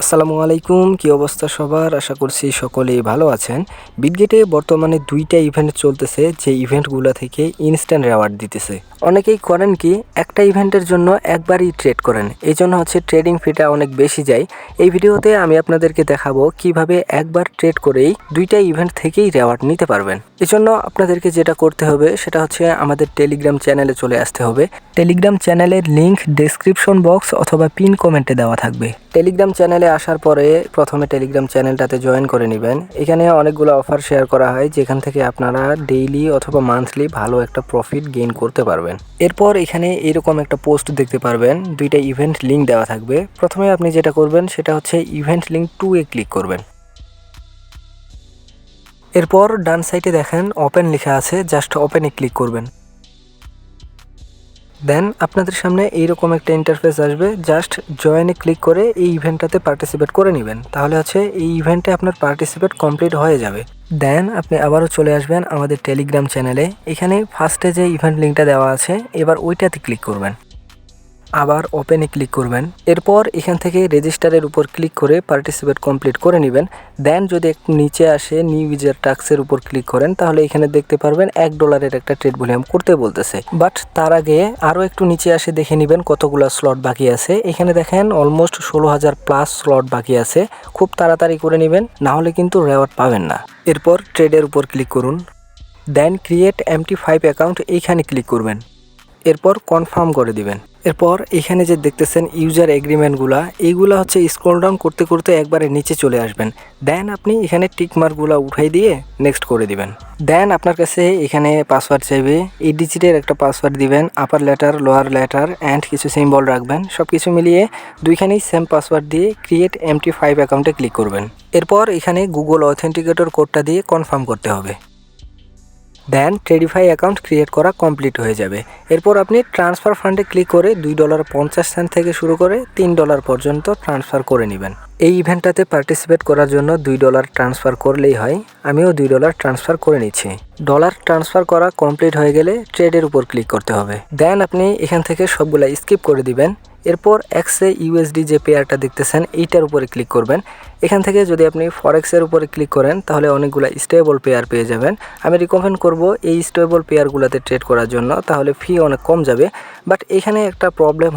আসসালামু আলাইকুম, কি অবস্থা সবার? আশা করছি সকলেই ভালো আছেন। বিটগেটে বর্তমানে ২টা ইভেন্ট চলতেছে, যে ইভেন্টগুলো থেকে ইনস্ট্যান্ট রেওয়ার্ড দিতেছে। অনেকেই করেন কি, একটা ইভেন্টের জন্য একবারই ট্রেড করেন, এই জন্য ট্রেডিং ফিটা অনেক বেশি যায়। এই ভিডিওতে আমি আপনাদেরকে দেখাবো কিভাবে একবার ট্রেড করেই ২টা ইভেন্ট থেকেই রেওয়ার্ড নিতে পারবেন। এজন্য আপনাদেরকে যেটা করতে হবে সেটা আমাদের টেলিগ্রাম চ্যানেলে চলে আসতে হবে। টেলিগ্রাম চ্যানেলের লিংক ডেসক্রিপশন বক্স অথবা পিন কমেন্টে দেওয়া থাকবে। টেলিগ্রাম চ্যানেলে আসার পরে প্রথমে টেলিগ্রাম চ্যানেলটাতে জয়েন করে নেবেন। এখানে অনেকগুলো অফার শেয়ার করা হয়, যেখান থেকে আপনারা ডেইলি অথবা মান্থলি ভালো একটা প্রফিট গেইন করতে পারবেন। এরপর এখানে এরকম একটা পোস্ট দেখতে পারবেন, 2টা ইভেন্ট লিঙ্ক দেওয়া থাকবে। প্রথমে আপনি যেটা করবেন সেটা ইভেন্ট লিঙ্ক 2-এ ক্লিক করবেন। এরপর ডান সাইডে দেখেন ওপেন লেখা আছে, জাস্ট ওপেনে ক্লিক করবেন। দেন আপনাদের সামনে এইরকম একটা ইন্টারফেস আসবে, জাস্ট জয়েনে ক্লিক করে এই ইভেন্টটাতে পার্টিসিপেট করে নেবেন। তাহলে এই ইভেন্টে আপনার পার্টিসিপেট কমপ্লিট হয়ে যাবে। দেন আপনি আবারও চলে আসবেন আমাদের টেলিগ্রাম চ্যানেলে। এখানে ফার্স্টে যে ইভেন্ট লিঙ্কটা দেওয়া আছে, এবার ওইটাতে ক্লিক করবেন। আবার ওপেনে ক্লিক করবেন। এরপর এখান থেকে রেজিস্টারের উপর ক্লিক করে পার্টিসিপেট কমপ্লিট করে নেবেন। দেন যদি একটু নিচে আসে নিউ ইউজার টাস্কের উপর ক্লিক করেন, তাহলে এখানে দেখতে পারবেন $1 একটা ট্রেড ভলিউম করতে বলতেছে। বাট তার আগে আরও একটু নিচে আসে দেখে নেবেন কতগুলো স্লট বাকি আছে। এখানে দেখেন অলমোস্ট 16,000 প্লাস স্লট বাকি আছে। খুব তাড়াতাড়ি করে নেবেন, না হলে কিন্তু রেওয়ার্ড পাবেন না। এরপর ট্রেডের উপর ক্লিক করুন। দেন ক্রিয়েট MT5 অ্যাকাউন্ট এইখানে ক্লিক করবেন। এরপর কনফার্ম করে দিবেন। এরপর এখানে যে দেখতেছেন ইউজার এগ্রিমেন্টগুলা, এইগুলা স্ক্রল ডাউন করতে করতে একবারে নিচে চলে আসবেন। দেন আপনি এখানে টিকমার্কগুলো উঠাই দিয়ে নেক্সট করে দিবেন। দেন আপনার কাছে এখানে পাসওয়ার্ড চাইবে, 8 ডিজিটের একটা পাসওয়ার্ড দিবেন, আপার লেটার লোয়ার লেটার অ্যান্ড কিছু সিম্বল রাখবেন। সব কিছু মিলিয়ে দুইখানেই সেম পাসওয়ার্ড দিয়ে ক্রিয়েট MT5 অ্যাকাউন্টে ক্লিক করবেন। এরপর এখানে গুগল অথেন্টিকেটর কোডটা দিয়ে কনফার্ম করতে হবে। দেন ট্রেডিফাই অ্যাকাউন্ট ক্রিয়েট করা কমপ্লিট হয়ে যাবে। এরপর আপনি ট্রান্সফার ফান্ডে ক্লিক করে $2.50 থেকে শুরু করে $3 পর্যন্ত ট্রান্সফার করে নেবেন। এই ইভেন্টটাতে পার্টিসিপেট করার জন্য $2 ট্রান্সফার করলেই হয়। আমিও $2 ট্রান্সফার করে নিচ্ছি। ডলার ট্রান্সফার করা কমপ্লিট হয়ে গেলে ট্রেডের উপর ক্লিক করতে হবে। দেন আপনি এখান থেকে সবগুলা স্কিপ করে দিবেন। এরপর XAUSD যে পেয়ারটা দেখতেছেন, এইটার উপরে ক্লিক করবেন। এখান থেকে যদি আপনি ফরেক্সের উপরে ক্লিক করেন, তাহলে অনেকগুলো স্টেবল পেয়ার পেয়ে যাবেন। আমি রিকমেন্ড করব এই স্টেবল পেয়ারগুলোতে ট্রেড করার জন্য, তাহলে ফি অনেক কম যাবে। বাট এখানে একটা প্রবলেম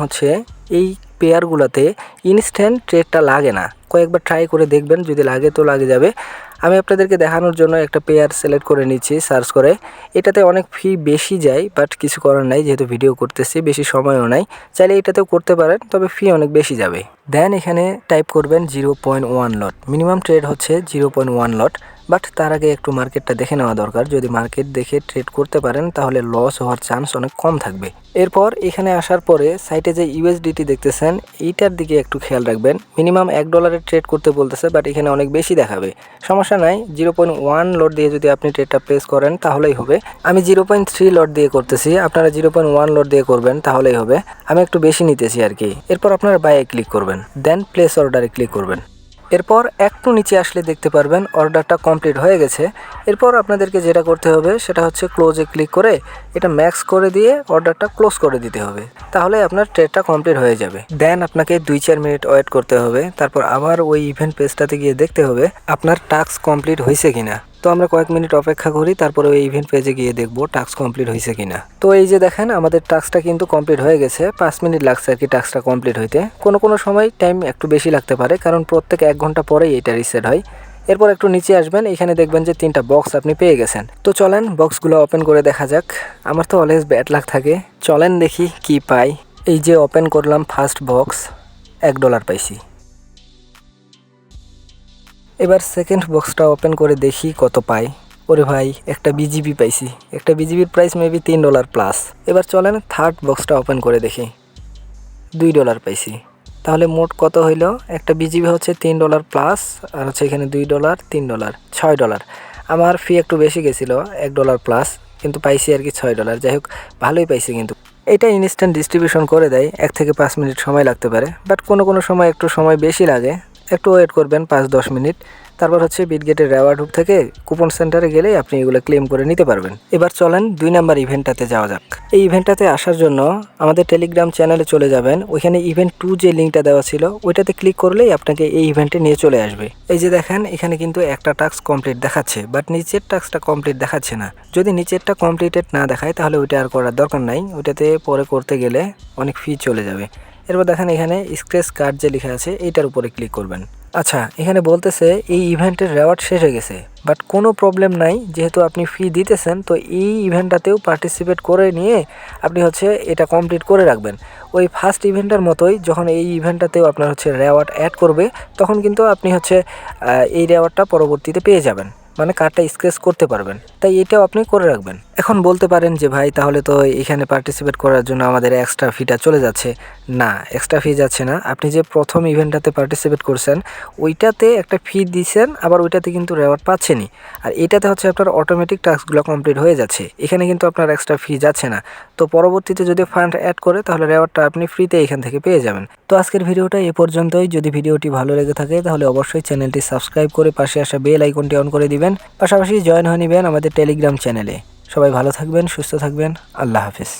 এই পেয়ারগুলোতে ইনস্ট্যান্ট ট্রেডটা লাগে না। কয়েকবার ট্রাই করে দেখবেন, যদি লাগে তো লাগে যাবে। আমি আপনাদেরকে দেখানোর জন্য একটা পেয়ার সিলেক্ট করে নিচ্ছি সার্চ করে। এটাতে অনেক ফি বেশি যায়, বাট কিছু করার নাই, যেহেতু ভিডিও করতেছি, বেশি সময়ও নাই। চাইলে এটাতেও করতে পারেন, তবে ফি অনেক বেশি যাবে। দেন এখানে টাইপ করবেন 0.1 lot. Minimum trade 0.1 lot. But তার আগে একটু মার্কেটটা দেখে নেওয়া দরকার। যদি মার্কেট দেখে ট্রেড করতে পারেন, তাহলে লস হওয়ার চান্স অনেক কম থাকবে। এরপর এখানে আসার পরে সাইটে যে ইউএসডিটি দেখতেছেন, এইটার দিকে একটু খেয়াল রাখবেন। মিনিমাম $1 ট্রেড করতে বলতেছে, বাট এখানে অনেক বেশি দেখাবে। সমস্যা নাই, 0.1 লট দিয়ে যদি আপনি ট্রেডটা প্লেস করেন তাহলেই হবে। আমি 0.3 লট দিয়ে করতেছি, আপনারা 0.1 লট দিয়ে করবেন তাহলেই হবে। আমি একটু বেশি নিতেছি আর কি। এরপর আপনারা বাইয়ে ক্লিক করবেন। দেন প্লেস অর্ডারে ক্লিক করবেন। এরপর একটু নিচে আসলে দেখতে পারবেন অর্ডারটা কমপ্লিট হয়ে গেছে। এরপর আপনাদেরকে যেটা করতে হবে সেটা ক্লোজে ক্লিক করে এটা ম্যাক্স করে দিয়ে অর্ডারটা ক্লোজ করে দিতে হবে। তাহলে আপনার ট্রেডটা কমপ্লিট হয়ে যাবে। দেন আপনাকে 2-4 মিনিট ওয়েট করতে হবে। তারপর আবার ওই ইভেন্ট পেজটাতে গিয়ে দেখতে হবে আপনার টাস্ক কমপ্লিট হয়েছে কিনা। তো আমরা কয়েক মিনিট অপেক্ষা করি, তারপরে ওই ইভেন্ট পেজে গিয়ে দেখবো টাস্ক কমপ্লিট হয়েছে কিনা। তো এই যে দেখেন আমাদের টাস্কটা কিন্তু কমপ্লিট হয়ে গেছে। 5 মিনিট লাগছে আর কি টাস্কটা কমপ্লিট হইতে। কোনো সময় টাইম একটু বেশি লাগতে পারে, কারণ প্রত্যেক 1 ঘন্টা পরেই এটা রিসেট হয়। এরপর একটু নিচে আসবেন, এখানে দেখবেন যে 3টা বক্স আপনি পেয়ে গেছেন। তো চলেন বক্সগুলো ওপেন করে দেখা যাক। আমার তো অলওয়েজ ব্যাড লাক থাকে, চলেন দেখি কি পাই। এই যে ওপেন করলাম ফার্স্ট বক্স, $1 পাইছি। এবার সেকেন্ড বক্সটা ওপেন করে দেখি কত পাই। ওরে ভাই, একটা বিজিবি পাইছি। একটা বিজিবির প্রাইস মেবি $3 প্লাস। এবার চলেন থার্ড বক্সটা ওপেন করে দেখি, $2 পাইছি। তাহলে মোট কত হইল? একটা বিজিবি $3 প্লাস, আর এখানে $2, $3, $6। আমার ফি একটু বেশি গেছিলো, $1 প্লাস, কিন্তু পাইছি আর কি $6। যাই হোক, ভালোই পাইছি। কিন্তু এটা ইনস্ট্যান্ট ডিস্ট্রিবিউশন করে দেয়, 1 থেকে 5 মিনিট সময় লাগতে পারে, বাট কোনো সময় একটু সময় বেশি লাগে। একটু ওয়েট করবেন 5-10 মিনিট। তারপর হচ্ছে বিটগেটের রেওয়ার্ড হুব থেকে কুপন সেন্টারে গেলেই আপনি এগুলো ক্লেম করে নিতে পারবেন। এবার চলেন 2 নাম্বার ইভেন্টটাতে যাওয়া যাক। এই ইভেন্টটাতে আসার জন্য আমাদের টেলিগ্রাম চ্যানেলে চলে যাবেন। ওইখানে ইভেন্ট 2 যে লিঙ্কটা দেওয়া ছিল ওইটাতে ক্লিক করলেই আপনাকে এই ইভেন্টে নিয়ে চলে আসবে। এই যে দেখেন এখানে কিন্তু একটা টাস্ক কমপ্লিট দেখাচ্ছে, বাট নিচের টাস্কটা কমপ্লিট দেখাচ্ছে না। যদি নিচেরটা কমপ্লিটেড না দেখায় তাহলে ওইটা আর করার দরকার নাই, ওইটাতে পরে করতে গেলে অনেক ফি চলে যাবে। এরপর দেখেন এখানে স্ক্র্যাচ কার্ড যে লেখা আছে এইটার উপরে ক্লিক করবেন। আচ্ছা, এখানে বলতেছে এই ইভেন্টের রেওয়ার্ড শেষ হয়ে গেছে, বাট কোনো প্রবলেম নাই, যেহেতু আপনি ফি দিতেছেন তো এই ইভেন্টটাতেও পার্টিসিপেট করে নিয়ে আপনি হচ্ছে এটা কমপ্লিট করে রাখবেন। ওই ফার্স্ট ইভেন্টের মতোই যখন এই ইভেন্টটাতেও আপনার হচ্ছে রেওয়ার্ড অ্যাড করবে তখন কিন্তু আপনি হচ্ছে এই রেওয়ার্ডটা পরবর্তীতে পেয়ে যাবেন, মানে কার্ডটা স্ক্র্যাচ করতে পারবেন। তাই এটাও আপনি করে রাখবেন। এখন বলতে পারেন যে ভাই তাহলে তো এখানে পার্টিসিপেট করার জন্য আমাদের এক্সট্রা ফিটা চলে যাচ্ছে। না, এক্সট্রা ফি যাচ্ছে না। আপনি যে প্রথম ইভেন্টটাতে পার্টিসিপেট করছেন ওইটাতে একটা ফি দিয়েছেন, আবার ওইটাতে কিন্তু রেওয়ার্ড পাচ্ছেনই। আর এটাতে হচ্ছে আপনার অটোমেটিক টাস্কগুলো কমপ্লিট হয়ে যাচ্ছে, এখানে কিন্তু আপনার এক্সট্রা ফি যাচ্ছে না। তো পরবর্তীতে যদি ফান্ড অ্যাড করে তাহলে রেওয়ার্ডটা আপনি ফ্রিতে এখান থেকে পেয়ে যাবেন। তো আজকের ভিডিওটা এ পর্যন্তই। যদি ভিডিওটি ভালো লেগে থাকে তাহলে অবশ্যই চ্যানেলটি সাবস্ক্রাইব করে পাশে আসা বেল আইকনটি অন করে দিবেন। পাশাপাশি জয়েন হয়ে নেবেন আমাদের টেলিগ্রাম চ্যানেলে। সবাই ভালো থাকবেন, সুস্থ থাকবেন। আল্লাহ হাফেজ।